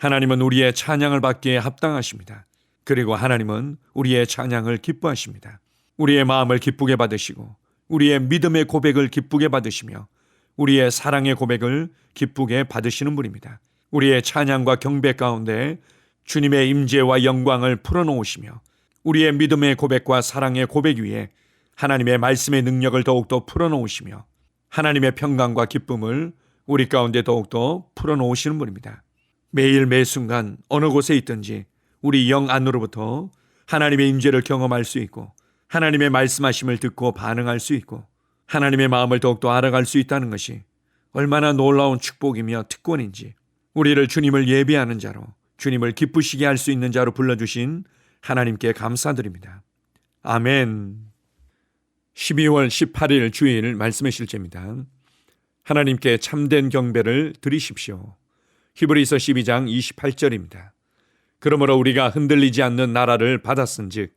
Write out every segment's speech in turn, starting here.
하나님은 우리의 찬양을 받기에 합당하십니다. 그리고 하나님은 우리의 찬양을 기뻐하십니다. 우리의 마음을 기쁘게 받으시고 우리의 믿음의 고백을 기쁘게 받으시며 우리의 사랑의 고백을 기쁘게 받으시는 분입니다. 우리의 찬양과 경배 가운데 주님의 임재와 영광을 풀어놓으시며 우리의 믿음의 고백과 사랑의 고백 위에 하나님의 말씀의 능력을 더욱더 풀어놓으시며 하나님의 평강과 기쁨을 우리 가운데 더욱더 풀어놓으시는 분입니다. 매일 매순간 어느 곳에 있든지 우리 영 안으로부터 하나님의 임재를 경험할 수 있고 하나님의 말씀하심을 듣고 반응할 수 있고 하나님의 마음을 더욱더 알아갈 수 있다는 것이 얼마나 놀라운 축복이며 특권인지 우리를 주님을 예배하는 자로 주님을 기쁘시게 할 수 있는 자로 불러주신 하나님께 감사드립니다. 아멘. 12월 18일 주일 말씀의 실제입니다. 하나님께 참된 경배를 드리십시오. 히브리서 12장 28절입니다. 그러므로 우리가 흔들리지 않는 나라를 받았은즉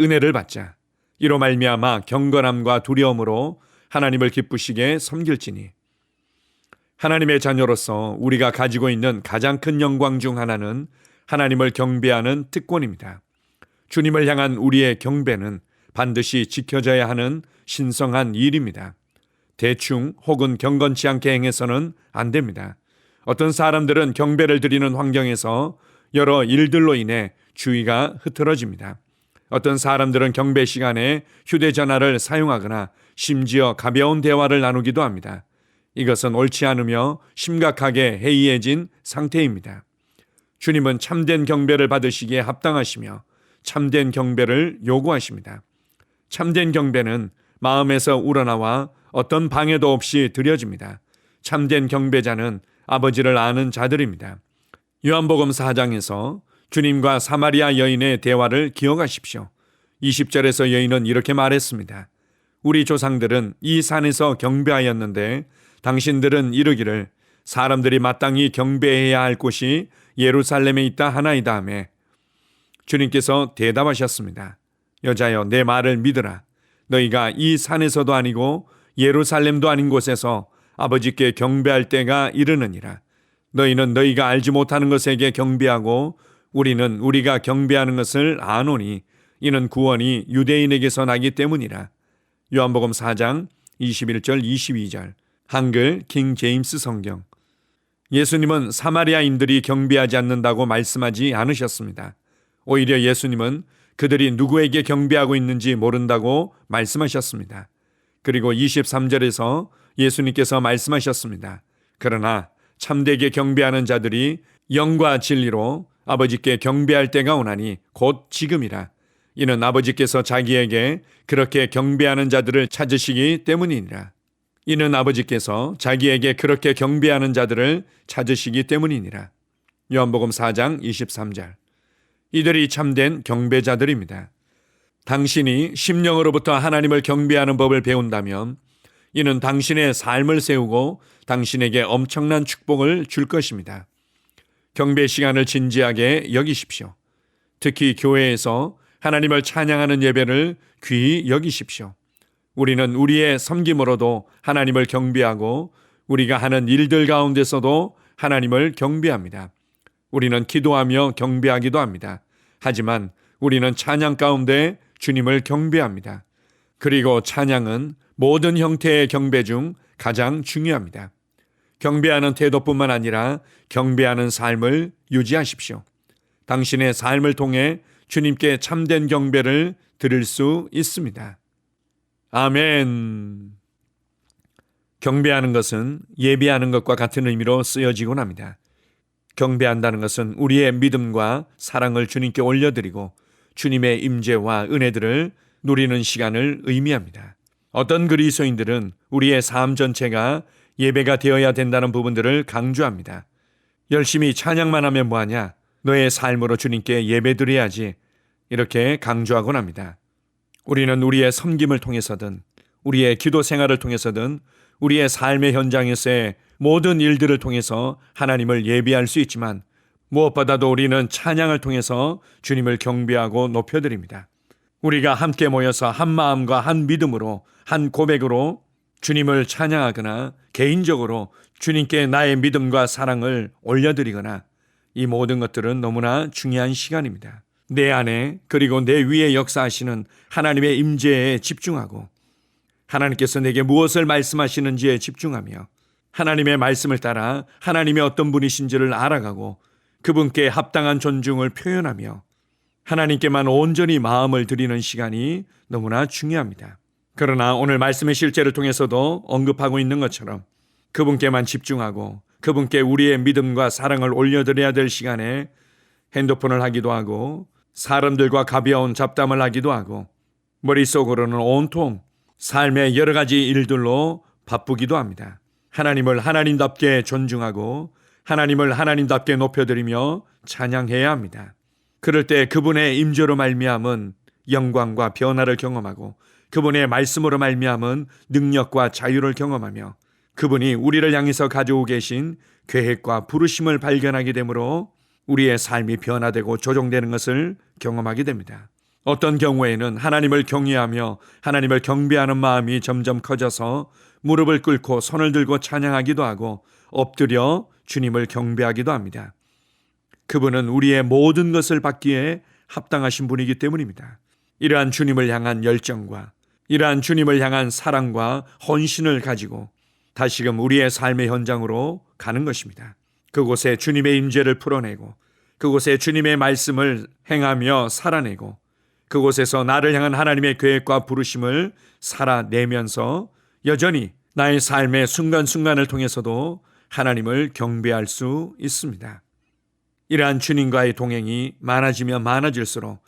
은혜를 받자. 이로 말미암아 경건함과 두려움으로 하나님을 기쁘시게 섬길지니. 하나님의 자녀로서 우리가 가지고 있는 가장 큰 영광 중 하나는 하나님을 경배하는 특권입니다. 주님을 향한 우리의 경배는 반드시 지켜져야 하는 신성한 일입니다. 대충 혹은 경건치 않게 행해서는 안 됩니다. 어떤 사람들은 경배를 드리는 환경에서 여러 일들로 인해 주의가 흐트러집니다. 어떤 사람들은 경배 시간에 휴대전화를 사용하거나 심지어 가벼운 대화를 나누기도 합니다. 이것은 옳지 않으며 심각하게 해이해진 상태입니다. 주님은 참된 경배를 받으시기에 합당하시며 참된 경배를 요구하십니다. 참된 경배는 마음에서 우러나와 어떤 방해도 없이 드려집니다. 참된 경배자는 아버지를 아는 자들입니다. 요한복음 4장에서 주님과 사마리아 여인의 대화를 기억하십시오. 20절에서 여인은 이렇게 말했습니다. 우리 조상들은 이 산에서 경배하였는데 당신들은 이르기를 사람들이 마땅히 경배해야 할 곳이 예루살렘에 있다 하나이다 하며 주님께서 대답하셨습니다. 여자여 내 말을 믿으라. 너희가 이 산에서도 아니고 예루살렘도 아닌 곳에서 아버지께 경배할 때가 이르느니라. 너희는 너희가 알지 못하는 것에게 경배하고 우리는 우리가 경배하는 것을 아노니 이는 구원이 유대인에게서 나기 때문이라. 요한복음 4장 21절 22절 한글 킹 제임스 성경. 예수님은 사마리아인들이 경배하지 않는다고 말씀하지 않으셨습니다. 오히려 예수님은 그들이 누구에게 경배하고 있는지 모른다고 말씀하셨습니다. 그리고 23절에서 예수님께서 말씀하셨습니다. 그러나 참되게 경배하는 자들이 영과 진리로 아버지께 경배할 때가 오나니 곧 지금이라. 이는 아버지께서 자기에게 그렇게 경배하는 자들을 찾으시기 때문이니라. 이는 아버지께서 자기에게 그렇게 경배하는 자들을 찾으시기 때문이니라. 요한복음 4장 23절. 이들이 참된 경배자들입니다. 당신이 심령으로부터 하나님을 경배하는 법을 배운다면 이는 당신의 삶을 세우고 당신에게 엄청난 축복을 줄 것입니다. 경배 시간을 진지하게 여기십시오. 특히 교회에서 하나님을 찬양하는 예배를 귀히 여기십시오. 우리는 우리의 섬김으로도 하나님을 경배하고 우리가 하는 일들 가운데서도 하나님을 경배합니다. 우리는 기도하며 경배하기도 합니다. 하지만 우리는 찬양 가운데 주님을 경배합니다. 그리고 찬양은 모든 형태의 경배 중 가장 중요합니다. 경배하는 태도뿐만 아니라 경배하는 삶을 유지하십시오. 당신의 삶을 통해 주님께 참된 경배를 드릴 수 있습니다. 아멘. 경배하는 것은 예배하는 것과 같은 의미로 쓰여지곤 합니다. 경배한다는 것은 우리의 믿음과 사랑을 주님께 올려드리고 주님의 임재와 은혜들을 누리는 시간을 의미합니다. 어떤 그리스도인들은 우리의 삶 전체가 예배가 되어야 된다는 부분들을 강조합니다. 열심히 찬양만 하면 뭐하냐? 너의 삶으로 주님께 예배드려야지. 이렇게 강조하곤 합니다. 우리는 우리의 섬김을 통해서든 우리의 기도 생활을 통해서든 우리의 삶의 현장에서의 모든 일들을 통해서 하나님을 예배할 수 있지만 무엇보다도 우리는 찬양을 통해서 주님을 경배하고 높여드립니다. 우리가 함께 모여서 한 마음과 한 믿음으로 한 고백으로 주님을 찬양하거나 개인적으로 주님께 나의 믿음과 사랑을 올려드리거나 이 모든 것들은 너무나 중요한 시간입니다. 내 안에 그리고 내 위에 역사하시는 하나님의 임재에 집중하고 하나님께서 내게 무엇을 말씀하시는지에 집중하며 하나님의 말씀을 따라 하나님의 어떤 분이신지를 알아가고 그분께 합당한 존중을 표현하며 하나님께만 온전히 마음을 드리는 시간이 너무나 중요합니다. 그러나 오늘 말씀의 실제를 통해서도 언급하고 있는 것처럼 그분께만 집중하고 그분께 우리의 믿음과 사랑을 올려드려야 될 시간에 핸드폰을 하기도 하고 사람들과 가벼운 잡담을 하기도 하고 머릿속으로는 온통 삶의 여러 가지 일들로 바쁘기도 합니다. 하나님을 하나님답게 존중하고 하나님을 하나님답게 높여드리며 찬양해야 합니다. 그럴 때 그분의 임재로 말미암은 영광과 변화를 경험하고 그분의 말씀으로 말미암은 능력과 자유를 경험하며 그분이 우리를 향해서 가지고 계신 계획과 부르심을 발견하게 되므로 우리의 삶이 변화되고 조정되는 것을 경험하게 됩니다. 어떤 경우에는 하나님을 경외하며 하나님을 경배하는 마음이 점점 커져서 무릎을 꿇고 손을 들고 찬양하기도 하고 엎드려 주님을 경배하기도 합니다. 그분은 우리의 모든 것을 받기에 합당하신 분이기 때문입니다. 이러한 주님을 향한 열정과 이러한 주님을 향한 사랑과 헌신을 가지고 다시금 우리의 삶의 현장으로 가는 것입니다. 그곳에 주님의 임재를 풀어내고 그곳에 주님의 말씀을 행하며 살아내고 그곳에서 나를 향한 하나님의 계획과 부르심을 살아내면서 여전히 나의 삶의 순간순간을 통해서도 하나님을 경배할 수 있습니다. 이러한 주님과의 동행이 많아지면 많아질수록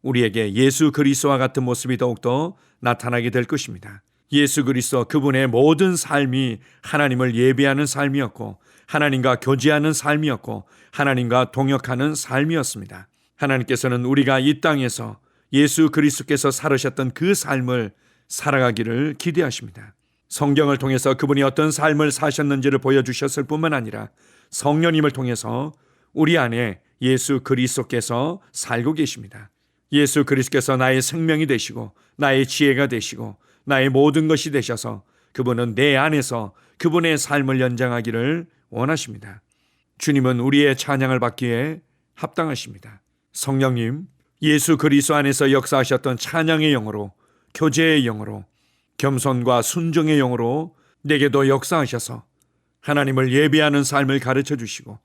우리에게 예수 그리스도와 같은 모습이 더욱더 나타나게 될 것입니다. 예수 그리스도 그분의 모든 삶이 하나님을 예배하는 삶이었고 하나님과 교제하는 삶이었고 하나님과 동역하는 삶이었습니다. 하나님께서는 우리가 이 땅에서 예수 그리스도께서 살으셨던 그 삶을 살아가기를 기대하십니다. 성경을 통해서 그분이 어떤 삶을 사셨는지를 보여주셨을 뿐만 아니라 성령님을 통해서 우리 안에 예수 그리스도께서 살고 계십니다. 예수 그리스도께서 나의 생명이 되시고 나의 지혜가 되시고 나의 모든 것이 되셔서 그분은 내 안에서 그분의 삶을 연장하기를 원하십니다. 주님은 우리의 찬양을 받기에 합당하십니다. 성령님, 예수 그리스도 안에서 역사하셨던 찬양의 영으로 교제의 영으로 겸손과 순종의 영으로 내게도 역사하셔서 하나님을 예배하는 삶을 가르쳐 주시고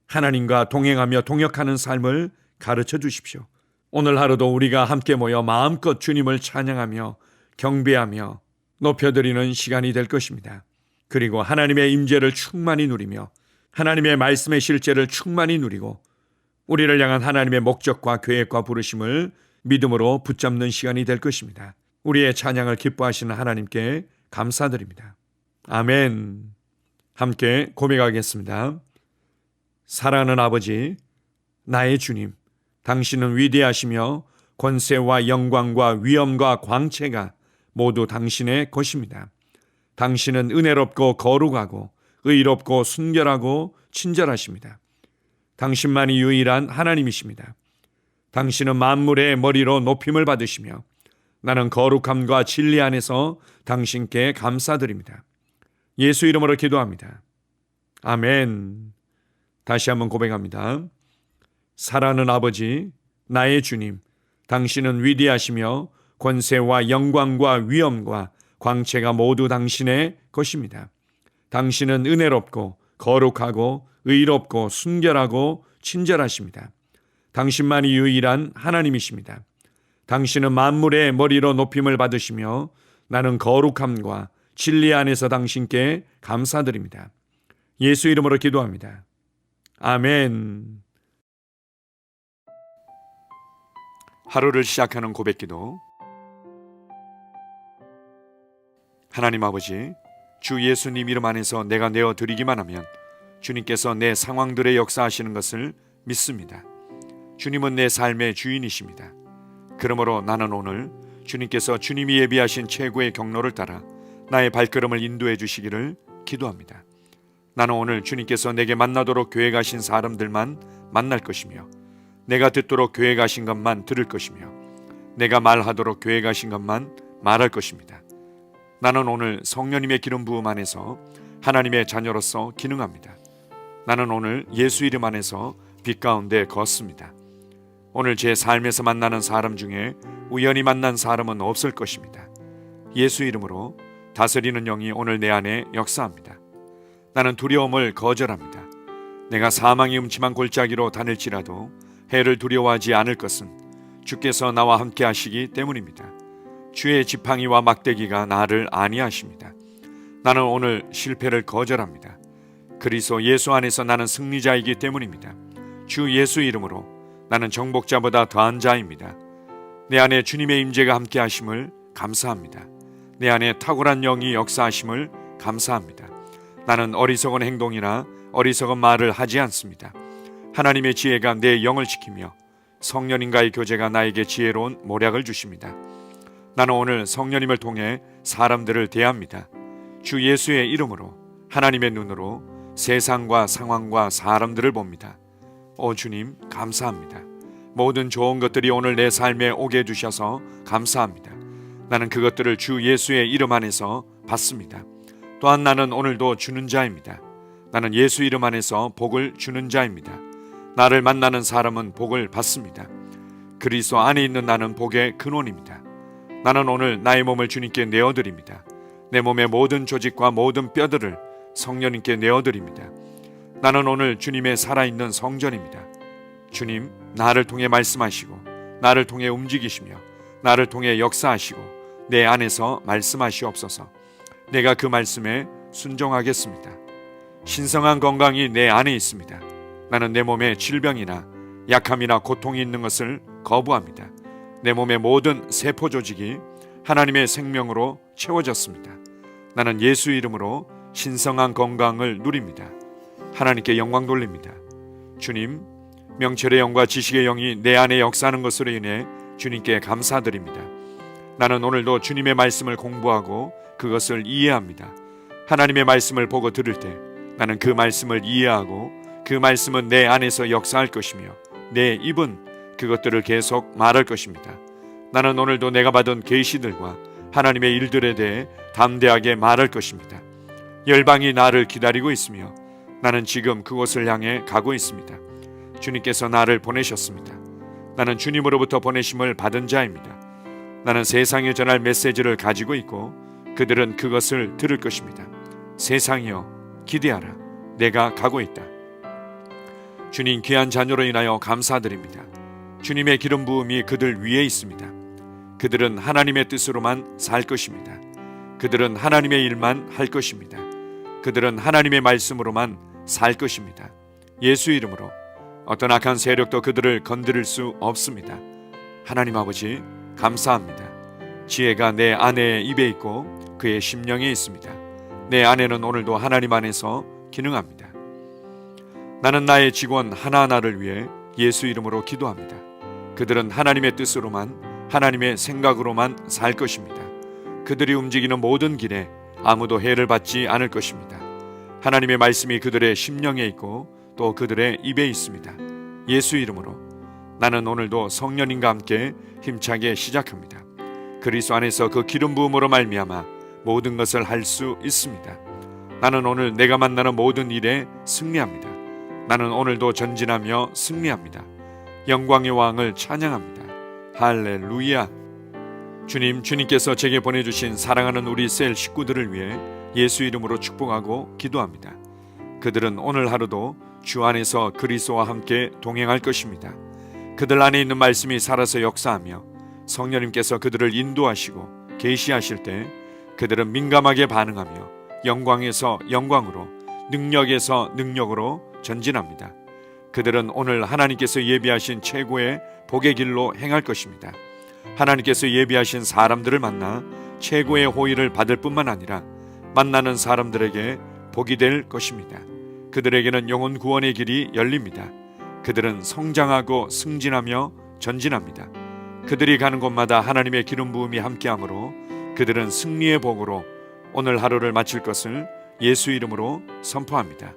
하나님과 동행하며 동역하는 삶을 가르쳐 주십시오. 오늘 하루도 우리가 함께 모여 마음껏 주님을 찬양하며 경배하며 높여드리는 시간이 될 것입니다. 그리고 하나님의 임재를 충만히 누리며 하나님의 말씀의 실제를 충만히 누리고 우리를 향한 하나님의 목적과 계획과 부르심을 믿음으로 붙잡는 시간이 될 것입니다. 우리의 찬양을 기뻐하시는 하나님께 감사드립니다. 아멘. 함께 고백하겠습니다. 사랑하는 아버지, 나의 주님, 당신은 위대하시며 권세와 영광과 위엄과 광채가 모두 당신의 것입니다. 당신은 은혜롭고 거룩하고 의롭고 순결하고 친절하십니다. 당신만이 유일한 하나님이십니다. 당신은 만물의 머리로 높임을 받으시며 나는 거룩함과 진리 안에서 당신께 감사드립니다. 예수 이름으로 기도합니다. 아멘. 다시 한번 고백합니다. 사랑하는 아버지, 나의 주님, 당신은 위대하시며 권세와 영광과 위엄과 광채가 모두 당신의 것입니다. 당신은 은혜롭고 거룩하고 의롭고 순결하고 친절하십니다. 당신만이 유일한 하나님이십니다. 당신은 만물의 머리로 높임을 받으시며 나는 거룩함과 진리 안에서 당신께 감사드립니다. 예수 이름으로 기도합니다. 아멘. 하루를 시작하는 고백기도. 하나님 아버지, 주 예수님 이름 안에서 내가 내어드리기만 하면 주님께서 내 상황들에 역사하시는 것을 믿습니다. 주님은 내 삶의 주인이십니다. 그러므로 나는 오늘 주님께서 주님이 예비하신 최고의 경로를 따라 나의 발걸음을 인도해 주시기를 기도합니다. 나는 오늘 주님께서 내게 만나도록 계획하신 사람들만 만날 것이며 내가 듣도록 계획하신 것만 들을 것이며 내가 말하도록 계획하신 것만 말할 것입니다. 나는 오늘 성령님의 기름 부음 안에서 하나님의 자녀로서 기능합니다. 나는 오늘 예수 이름 안에서 빛 가운데 걷습니다. 오늘 제 삶에서 만나는 사람 중에 우연히 만난 사람은 없을 것입니다. 예수 이름으로 다스리는 영이 오늘 내 안에 역사합니다. 나는 두려움을 거절합니다. 내가 사망의 음침한 골짜기로 다닐지라도 해를 두려워하지 않을 것은 주께서 나와 함께 하시기 때문입니다. 주의 지팡이와 막대기가 나를 안위하십니다. 나는 오늘 실패를 거절합니다. 그리스도 예수 안에서 나는 승리자이기 때문입니다. 주 예수 이름으로 나는 정복자보다 더한 자입니다. 내 안에 주님의 임재가 함께 하심을 감사합니다. 내 안에 탁월한 영이 역사하심을 감사합니다. 나는 어리석은 행동이나 어리석은 말을 하지 않습니다. 하나님의 지혜가 내 영을 지키며 성령님과의 교제가 나에게 지혜로운 모략을 주십니다. 나는 오늘 성령님을 통해 사람들을 대합니다. 주 예수의 이름으로 하나님의 눈으로 세상과 상황과 사람들을 봅니다. 오 주님 감사합니다. 모든 좋은 것들이 오늘 내 삶에 오게 해주셔서 감사합니다. 나는 그것들을 주 예수의 이름 안에서 받습니다. 또한 나는 오늘도 주는 자입니다. 나는 예수 이름 안에서 복을 주는 자입니다. 나를 만나는 사람은 복을 받습니다. 그리스도 안에 있는 나는 복의 근원입니다. 나는 오늘 나의 몸을 주님께 내어드립니다. 내 몸의 모든 조직과 모든 뼈들을 성령님께 내어드립니다. 나는 오늘 주님의 살아있는 성전입니다. 주님, 나를 통해 말씀하시고 나를 통해 움직이시며 나를 통해 역사하시고 내 안에서 말씀하시옵소서. 내가 그 말씀에 순종하겠습니다. 신성한 건강이 내 안에 있습니다. 나는 내 몸에 질병이나 약함이나 고통이 있는 것을 거부합니다. 내 몸의 모든 세포 조직이 하나님의 생명으로 채워졌습니다. 나는 예수 이름으로 신성한 건강을 누립니다. 하나님께 영광 돌립니다. 주님, 명철의 영과 지식의 영이 내 안에 역사하는 것으로 인해 주님께 감사드립니다. 나는 오늘도 주님의 말씀을 공부하고 그것을 이해합니다. 하나님의 말씀을 보고 들을 때 나는 그 말씀을 이해하고 그 말씀은 내 안에서 역사할 것이며 내 입은 그것들을 계속 말할 것입니다. 나는 오늘도 내가 받은 계시들과 하나님의 일들에 대해 담대하게 말할 것입니다. 열방이 나를 기다리고 있으며 나는 지금 그곳을 향해 가고 있습니다. 주님께서 나를 보내셨습니다. 나는 주님으로부터 보내심을 받은 자입니다. 나는 세상에 전할 메시지를 가지고 있고 그들은 그것을 들을 것입니다. 세상이여 기대하라. 내가 가고 있다. 주님 귀한 자녀로 인하여 감사드립니다. 주님의 기름 부음이 그들 위에 있습니다. 그들은 하나님의 뜻으로만 살 것입니다. 그들은 하나님의 일만 할 것입니다. 그들은 하나님의 말씀으로만 살 것입니다. 예수 이름으로 어떤 악한 세력도 그들을 건드릴 수 없습니다. 하나님 아버지 감사합니다. 지혜가 내 아내의 입에 있고 그의 심령에 있습니다. 내 아내는 오늘도 하나님 안에서 기능합니다. 나는 나의 직원 하나하나를 위해 예수 이름으로 기도합니다. 그들은 하나님의 뜻으로만 하나님의 생각으로만 살 것입니다. 그들이 움직이는 모든 길에 아무도 해를 받지 않을 것입니다. 하나님의 말씀이 그들의 심령에 있고 또 그들의 입에 있습니다. 예수 이름으로 나는 오늘도 성령님과 함께 힘차게 시작합니다. 그리스도 안에서 그 기름 부음으로 말미암아 모든 것을 할 수 있습니다. 나는 오늘 내가 만나는 모든 일에 승리합니다. 나는 오늘도 전진하며 승리합니다. 영광의 왕을 찬양합니다. 할렐루야. 주님께서 제게 보내주신 사랑하는 우리 셀 식구들을 위해 예수 이름으로 축복하고 기도합니다. 그들은 오늘 하루도 주 안에서 그리스도와 함께 동행할 것입니다. 그들 안에 있는 말씀이 살아서 역사하며 성령님께서 그들을 인도하시고 계시하실 때 그들은 민감하게 반응하며 영광에서 영광으로 능력에서 능력으로 전진합니다. 그들은 오늘 하나님께서 예비하신 최고의 복의 길로 행할 것입니다. 하나님께서 예비하신 사람들을 만나 최고의 호의를 받을 뿐만 아니라 만나는 사람들에게 복이 될 것입니다. 그들에게는 영혼 구원의 길이 열립니다. 그들은 성장하고 승진하며 전진합니다. 그들이 가는 곳마다 하나님의 기름 부음이 함께하므로 그들은 승리의 복으로 오늘 하루를 마칠 것을 예수 이름으로 선포합니다.